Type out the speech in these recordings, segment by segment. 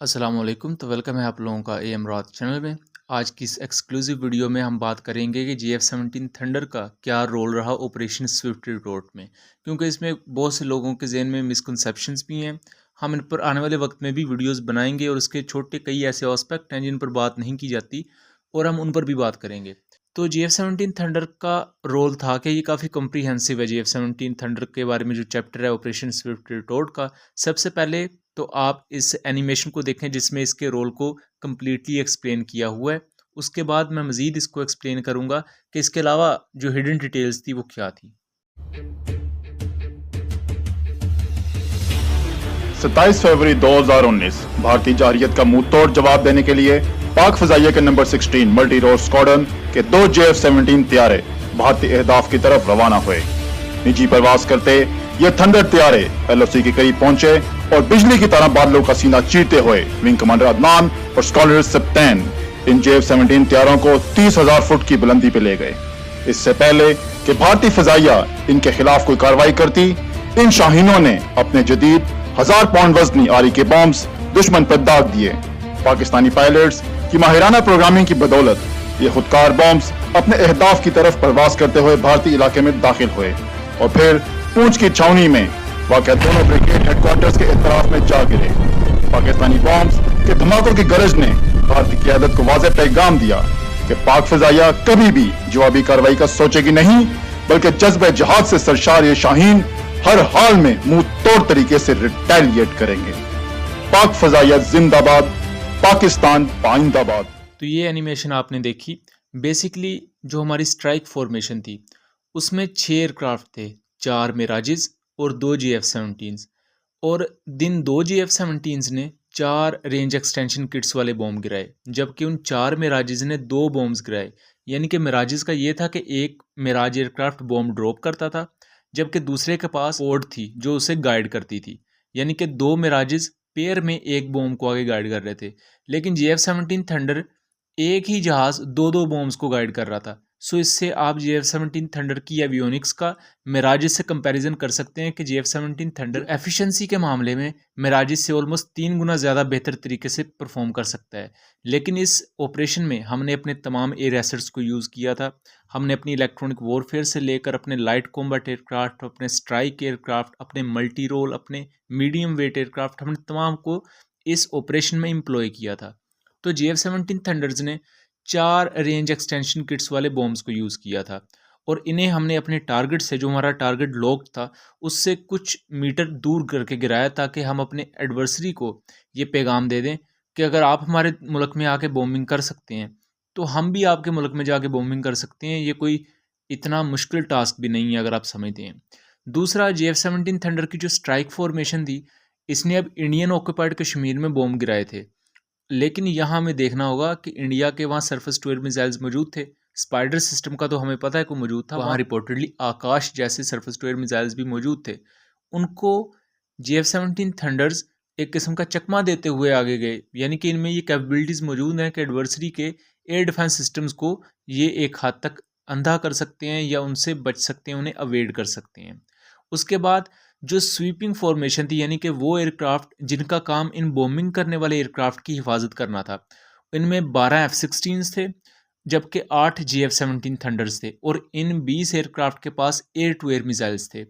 अस्सलाम वालेकुम। तो वेलकम है आप लोगों का एम रात चैनल में। आज की इस एक्सक्लूसिव वीडियो में हम बात करेंगे कि GF-17 थंडर का क्या रोल रहा ऑपरेशन स्विफ्ट रिटोर्ट में, क्योंकि इसमें बहुत से लोगों के जहन में मिसकंसेप्शंस भी हैं। हम इन पर आने वाले वक्त में भी वीडियोस बनाएंगे और उसके छोटे कई ऐसे एस्पेक्ट हैं जिन पर बात नहीं की जाती और हम उन पर भी बात करेंगे। तो GF-17 थंडर का रोल था कि ये काफ़ी कॉम्प्रीहेंसिव है। GF-17 थंडर के बारे में जो चैप्टर है ऑपरेशन स्विफ्ट रिटोर्ट का, सबसे पहले तो आप इस एनिमेशन को देखें जिसमें इसके रोल को कम्प्लीटली एक्सप्लेन किया हुआ है। उसके बाद मैं मज़ीद इसको एक्सप्लेन करूँगा कि इसके अलावा जो हिडन डिटेल्स थी वो क्या थी। 27 फरवरी 2019 भारतीय जारहियत का मुंह तोड़ जवाब देने के लिए पाक फजाइया के नंबर 16 मल्टी रोड स्क्वाड्रन के 2 JF-17 त्यारे भारतीय अहदाफ की तरफ रवाना हुए। निजी परवाज करते ये थंडर त्यारे LOC के करीब पहुंचे और बिजली की तरह बादलों का सीना चीरते हुए विंग कमांडर अदनान और स्कॉलर सप्तैन इन JF-17 त्यारों को 30,000 फुट की बुलंदी पे ले गए। इससे पहले कि भारतीय फजाइया इनके खिलाफ कोई कार्रवाई करती, इन शाहीनों ने अपने जदीद 1000 पाउंड वजनी आरी के बॉम्ब्स दुश्मन पर दाग दिए। पाकिस्तानी पायलट्स की माहिराना प्रोग्रामिंग की बदौलत ये खुदकार बॉम्ब्स अपने अहदाफ की तरफ परवाज करते हुए भारतीय इलाके में दाखिल हुए और फिर पूंछ की छावनी में वाक़ दोनों ब्रिगेड हेडक्वार्टर्स के इतराफ में जा गिरे। पाकिस्तानी बॉम्ब्स के धमाकों की गरज ने भारतीय क़यादत को वाज़ेह पैगाम दिया कि पाक फजाइया कभी भी जवाबी कार्रवाई का सोचेगी नहीं, बल्कि जज्बे जहाद से सरशार ये शाहीन हर हाल में मुंह तोड़ तरीके से रिटेलिएट करेंगे। पाक फजाइया जिंदाबाद, पाकिस्तान पाइंदाबाद। तो ये एनिमेशन आपने देखी। बेसिकली जो हमारी स्ट्राइक फॉर्मेशन थी उसमें 6 एयरक्राफ्ट थे, 4 मिराजेस और 2 JF-17 और दिन 2 JF-17 ने 4 रेंज एक्सटेंशन किट्स वाले बॉम्ब गिराए, जबकि उन 4 मिराजेस ने 2 बॉम्ब्स गिराए। यानी कि मिराजेस का ये था कि एक मिराज एयरक्राफ्ट बॉम्ब ड्रॉप करता था, जबकि दूसरे के पास पोड थी जो उसे गाइड करती थी। यानी कि 2 मिराजेस पेयर में एक बॉम्ब को आगे गाइड कर रहे थे। लेकिन JF-17 थंडर एक ही जहाज 2-2 बॉम्ब्स को गाइड कर रहा था। सो इससे आप JF-17 थंडर की एवियोनिक्स का मिराजेस से कंपैरिजन कर सकते हैं कि JF-17 थंडर एफिशिएंसी के मामले में मिराजेस से ऑलमोस्ट 3 गुना ज़्यादा बेहतर तरीके से परफॉर्म कर सकता है। लेकिन इस ऑपरेशन में हमने अपने तमाम एयर एसेट्स को यूज़ किया था। हमने अपनी इलेक्ट्रॉनिक वॉरफेयर से लेकर अपने लाइट कॉम्बैट एयरक्राफ्ट, अपने स्ट्राइक एयरक्राफ्ट, अपने मल्टी रोल, अपने मीडियम वेट एयरक्राफ्ट, हमने तमाम को इस ऑपरेशन में एम्प्लॉय किया था। तो JF-17 थंडर्स ने 4 रेंज एक्सटेंशन किट्स वाले बॉम्ब्स को यूज़ किया था और इन्हें हमने अपने टारगेट से, जो हमारा टारगेट लॉक था, उससे कुछ मीटर दूर करके गिराया ताकि हम अपने एडवर्सरी को ये पैगाम दे दें कि अगर आप हमारे मुल्क में आके बॉम्बिंग कर सकते हैं तो हम भी आपके मुल्क में जाके बॉम्बिंग कर सकते हैं। ये कोई इतना मुश्किल टास्क भी नहीं है अगर आप समझते हैं। दूसरा, JF-17 थंडर की जो स्ट्राइक फॉर्मेशन थी, इसने अब इंडियन ऑक्यूपाइड कश्मीर में बॉम्ब गिराए थे। लेकिन यहाँ हमें देखना होगा कि इंडिया के वहाँ सरफेस टू एयर मिसाइल्स मौजूद थे। स्पाइडर सिस्टम का तो हमें पता है कि मौजूद था, वहाँ रिपोर्टेडली आकाश जैसे सरफेस टू एयर मिसाइल्स भी मौजूद थे। उनको JF-17 थंडर्स एक किस्म का चकमा देते हुए आगे गए, यानी कि इनमें ये कैपेबिलिटीज़ मौजूद हैं कि एडवर्सरी के एयर डिफेंस सिस्टम्स को ये एक हद तक अंधा कर सकते हैं या उनसे बच सकते हैं, उन्हें अवॉइड कर सकते हैं। उसके बाद जो स्वीपिंग फॉर्मेशन थी, यानी कि वो एयरक्राफ्ट जिनका काम इन बॉम्बिंग करने वाले एयरक्राफ्ट की हिफाजत करना था, इनमें 12 F-16 थे, जबकि 8 JF-17 थंडर्स थे और इन 20 एयरक्राफ्ट के पास एयर टू एयर मिसाइल्स थे।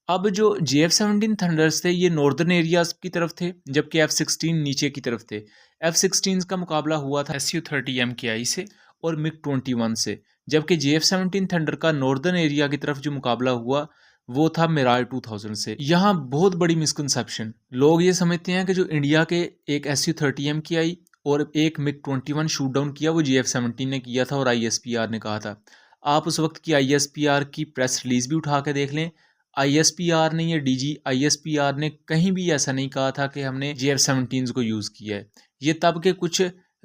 अब जो JF-17 थंडर्स थे ये नॉर्दर्न एरियाज की तरफ थे, जबकि F-16 नीचे की तरफ थे। F-16 का मुकाबला हुआ था Su-30 MKI से और MiG-21 से, जबकि JF-17 थंडर का नॉर्दर्न एरिया की तरफ जो मुकाबला हुआ वो था मिराज 2000 से। यहाँ बहुत बड़ी मिसकंसेप्शन, लोग ये समझते हैं कि जो इंडिया के एक Su-30 MKI और एक MiG-21 शूट डाउन किया वो JF-17 ने किया था और ISPR ने कहा था। आप उस वक्त की ISPR की प्रेस रिलीज भी उठा के देख लें, ISPR ने या DG ISPR ने कहीं भी ऐसा नहीं कहा था कि हमने JF-17 को यूज़ किया है। ये तब के कुछ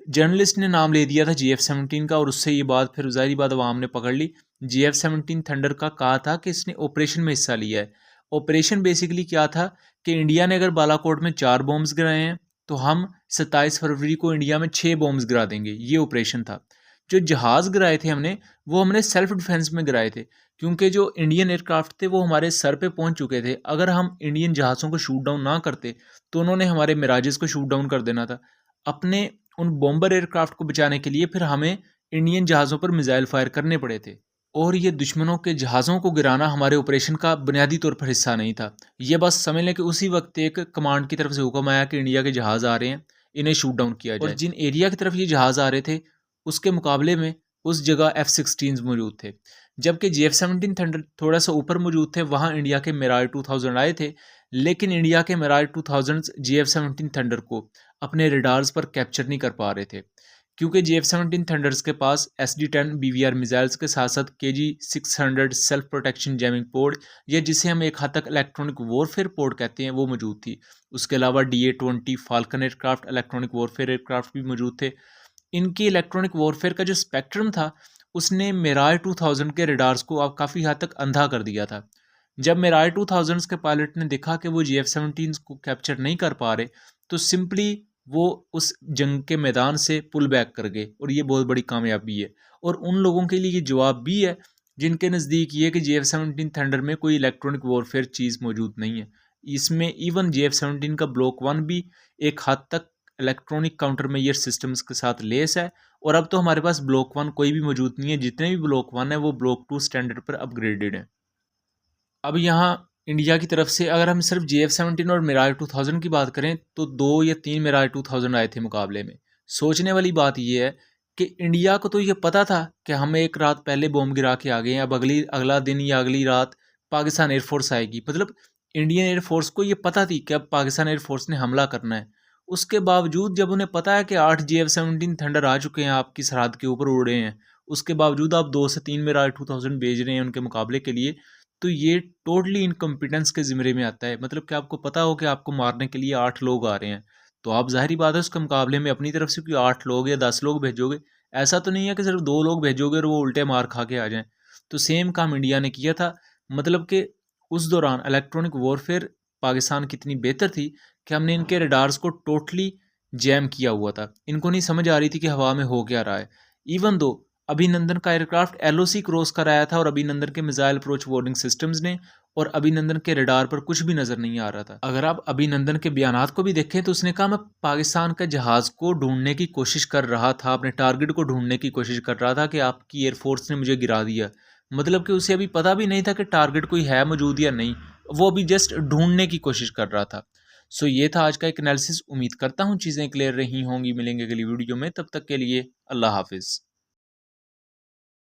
जर्नलिस्ट ने नाम ले दिया था JF-17 का और उससे ये बात फिर ज़ाहिर बात आवाम ने पकड़ ली। JF-17 थंडर का कहा था कि इसने ऑपरेशन में हिस्सा लिया है। ऑपरेशन बेसिकली क्या था कि इंडिया ने अगर बालाकोट में 4 बॉम्ब्स गिराए हैं तो हम 27 फरवरी को इंडिया में 6 बॉम्ब्स गिरा देंगे, ये ऑपरेशन था। जो जहाज़ गिराए थे हमने, वो हमने सेल्फ डिफेंस में गिराए थे, क्योंकि जो इंडियन एयरक्राफ्ट थे वो हमारे सर पे पहुंच चुके थे। अगर हम इंडियन जहाज़ों को शूट डाउन ना करते तो उन्होंने हमारे मिराजेस को शूट डाउन कर देना था। अपने उन बॉम्बर एयरक्राफ्ट को बचाने के लिए फिर हमें इंडियन जहाज़ों पर मिसाइल फायर करने पड़े थे। और ये दुश्मनों के जहाज़ों को गिराना हमारे ऑपरेशन का बुनियादी तौर पर हिस्सा नहीं था। ये बस समझ लें कि उसी वक्त एक कमांड की तरफ से हुक्म आया कि इंडिया के जहाज़ आ रहे हैं, इन्हें शूट डाउन किया जाए। और जिन एरिया की तरफ ये जहाज़ आ रहे थे उसके मुकाबले में उस जगह F-16 मौजूद थे, जबकि GF-17 थंडर थोड़ा सा ऊपर मौजूद थे। वहाँ इंडिया के मिराज 2000 आए थे, लेकिन इंडिया के मिराज 2000 GF-17 थंडर को अपने रेडार्स पर कैप्चर नहीं कर पा रहे थे, क्योंकि GF-17 थंडर्स के पास SD-10 BVR मिसाइल्स के साथ साथ KG-600 सेल्फ प्रोटेक्शन जैमिंग पोड, या जिसे हम एक हद तक इलेक्ट्रॉनिक वॉरफेयर पोड कहते हैं, वो मौजूद थी। उसके अलावा DA-20 falcon aircraft electronic warfare aircraft भी मौजूद थे। इनकी इलेक्ट्रॉनिक वॉरफेयर का जो स्पेक्ट्रम था उसने मिराज 2000 के रेडार्स को अब काफ़ी हद तक अंधा कर दिया था। जब मिराज 2000 के पायलट ने देखा कि वो GF-17 को कैप्चर नहीं कर पा रहे, तो सिंपली वो उस जंग के मैदान से पुल बैक कर गए, और ये बहुत बड़ी कामयाबी है। और उन लोगों के लिए ये जवाब भी है जिनके नज़दीक ये कि GF-17 थंडर में कोई इलेक्ट्रॉनिक वॉरफेयर चीज़ मौजूद नहीं है। इसमें इवन GF-17 का ब्लॉक 1 भी एक हद तक इलेक्ट्रॉनिक काउंटर मेजर सिस्टम्स के साथ लेस है, और अब तो हमारे पास ब्लॉक 1 कोई भी मौजूद नहीं है। जितने भी ब्लॉक 1 है वो ब्लॉक 2 स्टैंडर्ड पर अपग्रेडेड है। अब यहाँ इंडिया की तरफ से अगर हम सिर्फ GF-17 और मिराज 2000 की बात करें तो 2 या 3 मिराज 2000 आए थे मुकाबले में। सोचने वाली बात यह है कि इंडिया को तो ये पता था कि हम एक रात पहले बॉम्ब गिरा के आ गए हैं, अब अगला दिन या अगली रात पाकिस्तान एयरफोर्स आएगी। मतलब इंडियन एयरफोर्स को ये पता थी कि अब पाकिस्तान एयरफोर्स ने हमला करना है। उसके बावजूद जब उन्हें पता है कि 8 GF-17 थंडर आ चुके हैं, आपकी सरहद के ऊपर उड़ रहे हैं, उसके बावजूद आप 2 से 3 मिराज 2000 भेज रहे हैं उनके मुकाबले के लिए, तो ये टोटली इनकम्पिटेंस के ज़िम्मे में आता है। मतलब कि आपको पता हो कि आपको मारने के लिए 8 लोग आ रहे हैं, तो आप ज़ाहिर बात है उसके मुकाबले में अपनी तरफ से कोई 8 लोग या 10 लोग भेजोगे। ऐसा तो नहीं है कि सिर्फ 2 लोग भेजोगे और वो उल्टे मार खा के आ जाएं। तो सेम काम इंडिया ने किया था। मतलब कि उस दौरान इलेक्ट्रॉनिक वॉरफेयर पाकिस्तान की इतनी बेहतर थी कि हमने इनके रडार्स को टोटली जैम किया हुआ था। इनको नहीं समझ आ रही थी कि हवा में हो क्या रहा है। इवन दो अभिनंदन का एयरक्राफ्ट LOC क्रॉस कर आया था और अभिनंदन के मिसाइल अप्रोच वार्निंग सिस्टम्स ने, और अभिनंदन के रडार पर कुछ भी नज़र नहीं आ रहा था। अगर आप अभिनंदन के बयानात को भी देखें तो उसने कहा मैं पाकिस्तान के जहाज़ को ढूंढने की कोशिश कर रहा था, अपने टारगेट को ढूंढने की कोशिश कर रहा था कि आपकी एयरफोर्स ने मुझे गिरा दिया। मतलब कि उसे अभी पता भी नहीं था कि टारगेट कोई है मौजूद या नहीं, वो अभी जस्ट ढूंढने की कोशिश कर रहा था। सो ये था आज का एक एनालिसिस। उम्मीद करता हूँ चीज़ें क्लियर रही होंगी। मिलेंगे अगली वीडियो में, तब तक के लिए अल्लाह हाफिज़।